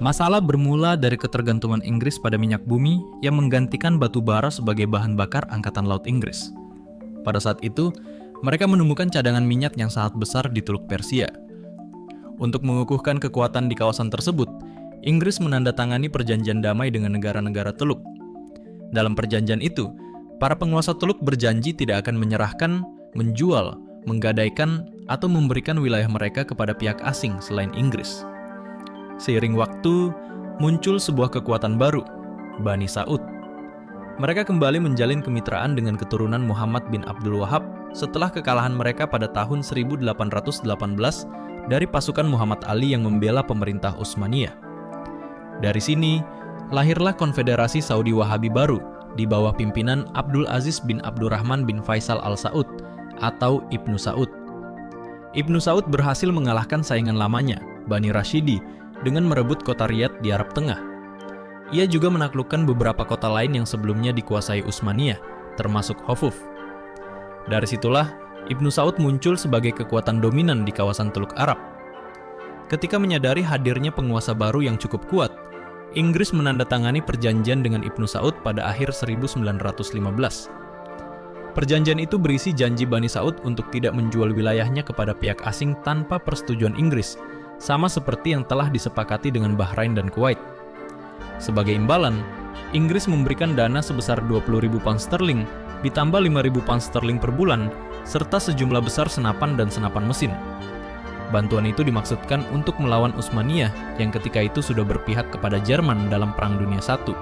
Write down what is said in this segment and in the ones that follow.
Masalah bermula dari ketergantungan Inggris pada minyak bumi yang menggantikan batu bara sebagai bahan bakar Angkatan Laut Inggris. Pada saat itu, mereka menemukan cadangan minyak yang sangat besar di Teluk Persia. Untuk mengukuhkan kekuatan di kawasan tersebut, Inggris menandatangani perjanjian damai dengan negara-negara Teluk. Dalam perjanjian itu, para penguasa Teluk berjanji tidak akan menyerahkan, menjual, menggadaikan, atau memberikan wilayah mereka kepada pihak asing selain Inggris. Seiring waktu, muncul sebuah kekuatan baru, Bani Saud. Mereka kembali menjalin kemitraan dengan keturunan Muhammad bin Abdul Wahab setelah kekalahan mereka pada tahun 1818 dari pasukan Muhammad Ali yang membela pemerintah Utsmaniyah. Dari sini, lahirlah Konfederasi Saudi Wahabi baru di bawah pimpinan Abdul Aziz bin Abdurrahman bin Faisal Al-Saud atau Ibnu Saud. Ibnu Saud berhasil mengalahkan saingan lamanya, Bani Rashidi, dengan merebut kota Riyadh di Arab Tengah. Ia juga menaklukkan beberapa kota lain yang sebelumnya dikuasai Utsmaniyah, termasuk Hofuf. Dari situlah, Ibnu Saud muncul sebagai kekuatan dominan di kawasan Teluk Arab. Ketika menyadari hadirnya penguasa baru yang cukup kuat, Inggris menandatangani perjanjian dengan Ibnu Saud pada akhir 1915. Perjanjian itu berisi janji Bani Saud untuk tidak menjual wilayahnya kepada pihak asing tanpa persetujuan Inggris, sama seperti yang telah disepakati dengan Bahrain dan Kuwait. Sebagai imbalan, Inggris memberikan dana sebesar 20.000 pound sterling ditambah 5.000 pound sterling per bulan, serta sejumlah besar senapan dan senapan mesin. Bantuan itu dimaksudkan untuk melawan Utsmaniyah yang ketika itu sudah berpihak kepada Jerman dalam Perang Dunia I.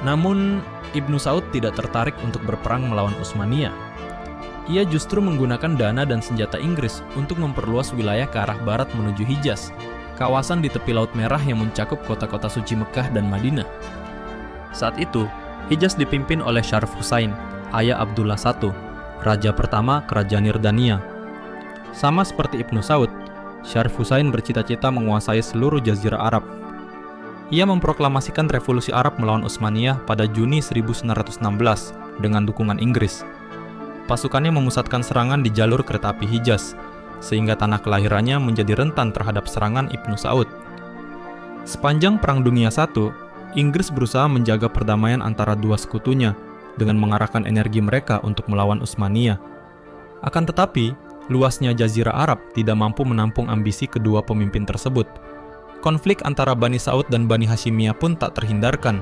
Namun, Ibnu Saud tidak tertarik untuk berperang melawan Utsmaniyah. Ia justru menggunakan dana dan senjata Inggris untuk memperluas wilayah ke arah barat menuju Hijaz, kawasan di tepi Laut Merah yang mencakup kota-kota suci Mekah dan Madinah. Saat itu, Hijaz dipimpin oleh Syarif Husain, ayah Abdullah I, raja pertama Kerajaan Yordania. Sama seperti Ibnu Saud, Syarif Husain bercita-cita menguasai seluruh Jazirah Arab. Ia memproklamasikan revolusi Arab melawan Utsmaniyah pada Juni 1916 dengan dukungan Inggris. Pasukannya memusatkan serangan di jalur kereta api Hijaz, sehingga tanah kelahirannya menjadi rentan terhadap serangan Ibnu Saud. Sepanjang Perang Dunia I, Inggris berusaha menjaga perdamaian antara dua sekutunya dengan mengarahkan energi mereka untuk melawan Utsmaniyah. Akan tetapi, luasnya Jazirah Arab tidak mampu menampung ambisi kedua pemimpin tersebut. Konflik antara Bani Saud dan Bani Hashimiyah pun tak terhindarkan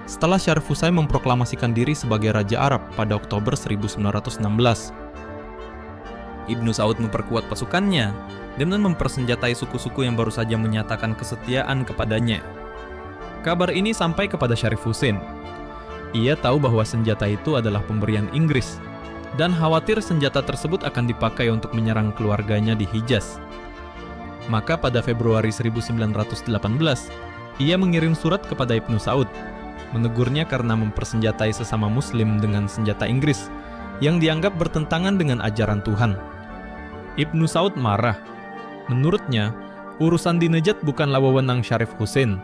setelah Syarif Husain memproklamasikan diri sebagai Raja Arab pada Oktober 1916. Ibnu Saud memperkuat pasukannya dengan mempersenjatai suku-suku yang baru saja menyatakan kesetiaan kepadanya. Kabar ini sampai kepada Syarif Husain. Ia tahu bahwa senjata itu adalah pemberian Inggris, dan khawatir senjata tersebut akan dipakai untuk menyerang keluarganya di Hijaz. Maka pada Februari 1918, ia mengirim surat kepada Ibnu Saud, menegurnya karena mempersenjatai sesama muslim dengan senjata Inggris yang dianggap bertentangan dengan ajaran Tuhan. Ibnu Saud marah. Menurutnya, urusan di Najd bukanlah wewenang Syarif Husain,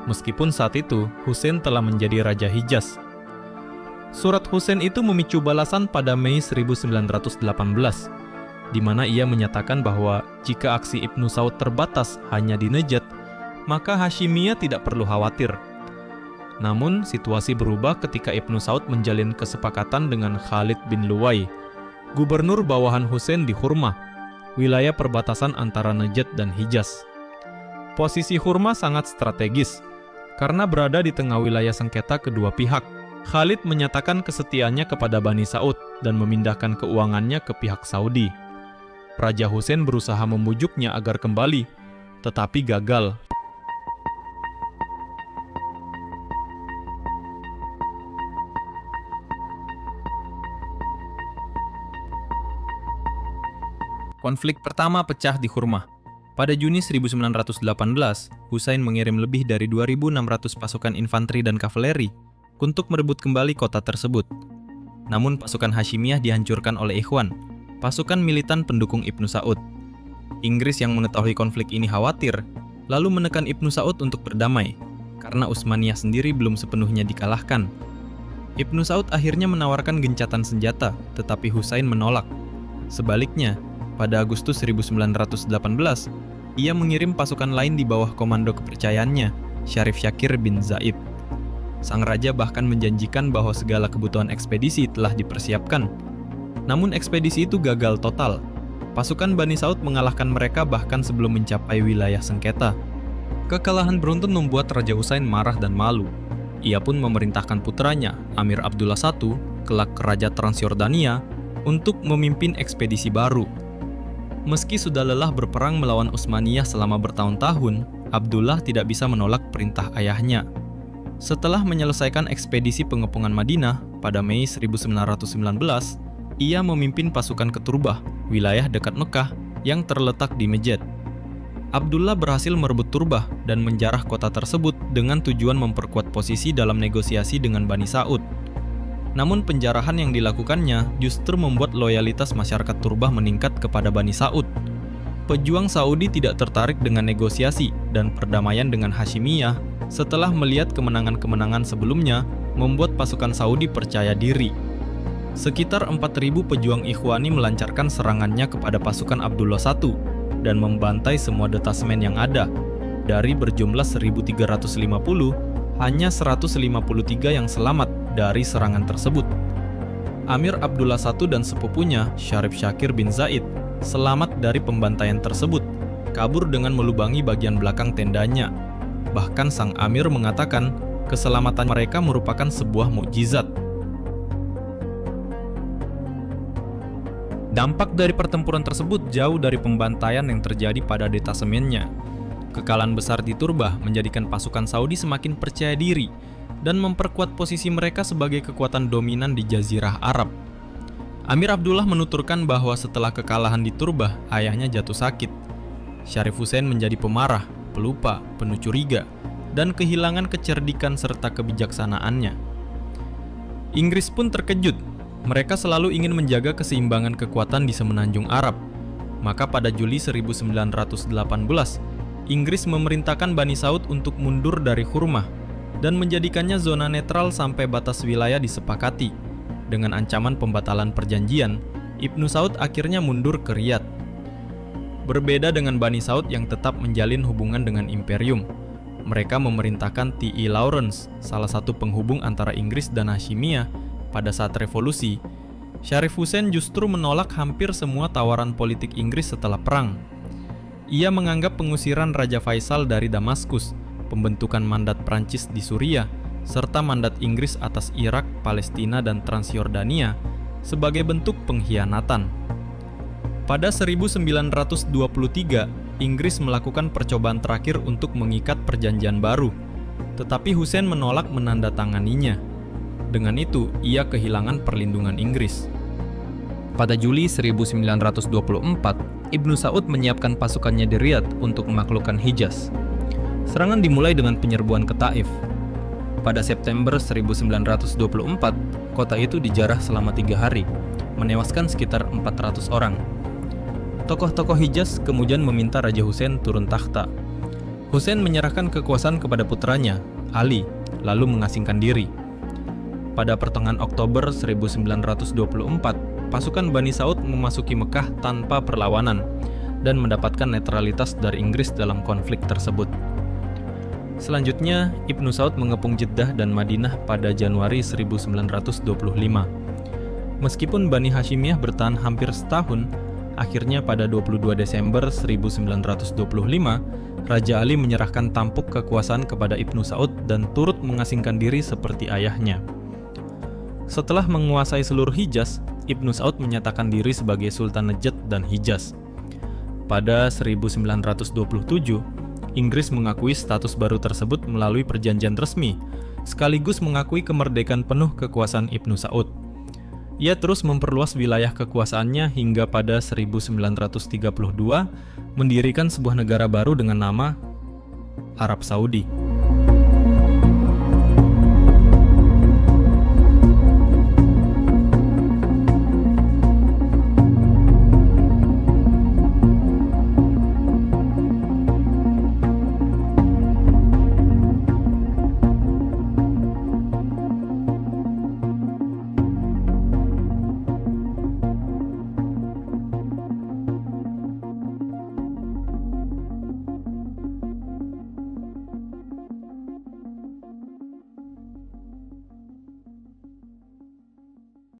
meskipun saat itu Husain telah menjadi Raja Hijaz. Surat Husain itu memicu balasan pada Mei 1918, di mana ia menyatakan bahwa jika aksi Ibnu Saud terbatas hanya di Najd, maka Hashimiyah tidak perlu khawatir. Namun, situasi berubah ketika Ibnu Saud menjalin kesepakatan dengan Khalid bin Luwai, gubernur bawahan Husain di Hurmah, wilayah perbatasan antara Najd dan Hijaz. Posisi Hurmah sangat strategis, karena berada di tengah wilayah sengketa kedua pihak. Khalid menyatakan kesetiaannya kepada Bani Saud dan memindahkan keuangannya ke pihak Saudi. Raja Husain berusaha membujuknya agar kembali, tetapi gagal. Konflik pertama pecah di Hurmah. Pada Juni 1918, Husain mengirim lebih dari 2.600 pasukan infanteri dan kavaleri untuk merebut kembali kota tersebut. Namun pasukan Hashimiyah dihancurkan oleh Ikhwan, pasukan militan pendukung Ibnu Saud. Inggris yang mengetahui konflik ini khawatir, lalu menekan Ibnu Saud untuk berdamai, karena Utsmaniyah sendiri belum sepenuhnya dikalahkan. Ibnu Saud akhirnya menawarkan gencatan senjata, tetapi Husain menolak. Sebaliknya, pada Agustus 1918, ia mengirim pasukan lain di bawah komando kepercayaannya, Syarif Syakir bin Zaid. Sang raja bahkan menjanjikan bahwa segala kebutuhan ekspedisi telah dipersiapkan. Namun ekspedisi itu gagal total. Pasukan Bani Saud mengalahkan mereka bahkan sebelum mencapai wilayah sengketa. Kekalahan beruntun membuat Raja Husain marah dan malu. Ia pun memerintahkan putranya, Amir Abdullah I, kelak Raja Transjordania, untuk memimpin ekspedisi baru. Meski sudah lelah berperang melawan Utsmaniyah selama bertahun-tahun, Abdullah tidak bisa menolak perintah ayahnya. Setelah menyelesaikan ekspedisi pengepungan Madinah pada Mei 1919, ia memimpin pasukan ke Turbah, wilayah dekat Mekah yang terletak di Najd. Abdullah berhasil merebut Turbah dan menjarah kota tersebut dengan tujuan memperkuat posisi dalam negosiasi dengan Bani Saud. Namun penjarahan yang dilakukannya justru membuat loyalitas masyarakat Turbah meningkat kepada Bani Saud. Pejuang Saudi tidak tertarik dengan negosiasi dan perdamaian dengan Hashimiyah setelah melihat kemenangan-kemenangan sebelumnya membuat pasukan Saudi percaya diri. Sekitar 4.000 pejuang Ikhwani melancarkan serangannya kepada pasukan Abdullah I dan membantai semua detasemen yang ada. Dari berjumlah 1.350, hanya 153 yang selamat dari serangan tersebut. Amir Abdullah I dan sepupunya, Syarif Syakir bin Zaid, selamat dari pembantaian tersebut, kabur dengan melubangi bagian belakang tendanya. Bahkan sang Amir mengatakan keselamatan mereka merupakan sebuah mukjizat. Dampak dari pertempuran tersebut jauh dari pembantaian yang terjadi pada detasemennya. Kekalahan besar di Turbah menjadikan pasukan Saudi semakin percaya diri dan memperkuat posisi mereka sebagai kekuatan dominan di Jazirah Arab. Amir Abdullah menuturkan bahwa setelah kekalahan di Turbah, ayahnya jatuh sakit. Syarif Husain menjadi pemarah, pelupa, penuh curiga, dan kehilangan kecerdikan serta kebijaksanaannya. Inggris pun terkejut. Mereka selalu ingin menjaga keseimbangan kekuatan di semenanjung Arab. Maka pada Juli 1918, Inggris memerintahkan Bani Saud untuk mundur dari Hurmah dan menjadikannya zona netral sampai batas wilayah disepakati. Dengan ancaman pembatalan perjanjian, Ibnu Saud akhirnya mundur ke Riyadh. Berbeda dengan Bani Saud yang tetap menjalin hubungan dengan imperium, mereka memerintahkan T.E. Lawrence, salah satu penghubung antara Inggris dan Hashimiyah, pada saat revolusi. Syarif Husain justru menolak hampir semua tawaran politik Inggris setelah perang. Ia menganggap pengusiran Raja Faisal dari Damaskus, pembentukan mandat Prancis di Suriah, serta mandat Inggris atas Irak, Palestina, dan Transjordania sebagai bentuk pengkhianatan. Pada 1923, Inggris melakukan percobaan terakhir untuk mengikat perjanjian baru, tetapi Husain menolak menandatanganinya. Dengan itu, ia kehilangan perlindungan Inggris. Pada Juli 1924, Ibnu Saud menyiapkan pasukannya di Riyadh untuk menaklukkan Hijaz. Serangan dimulai dengan penyerbuan ke Taif. Pada September 1924, kota itu dijarah selama 3 hari, menewaskan sekitar 400 orang. Tokoh-tokoh Hijaz kemudian meminta Raja Husain turun takhta. Husain menyerahkan kekuasaan kepada putranya, Ali, lalu mengasingkan diri. Pada pertengahan Oktober 1924, pasukan Bani Saud memasuki Mekah tanpa perlawanan dan mendapatkan netralitas dari Inggris dalam konflik tersebut. Selanjutnya, Ibnu Saud mengepung Jeddah dan Madinah pada Januari 1925. Meskipun Bani Hashimiyah bertahan hampir setahun, akhirnya pada 22 Desember 1925, Raja Ali menyerahkan tampuk kekuasaan kepada Ibnu Saud dan turut mengasingkan diri seperti ayahnya. Setelah menguasai seluruh Hijaz, Ibnu Saud menyatakan diri sebagai Sultan Najd dan Hijaz. Pada 1927, Inggris mengakui status baru tersebut melalui perjanjian resmi, sekaligus mengakui kemerdekaan penuh kekuasaan Ibnu Saud. Ia terus memperluas wilayah kekuasaannya hingga pada 1932 mendirikan sebuah negara baru dengan nama Arab Saudi.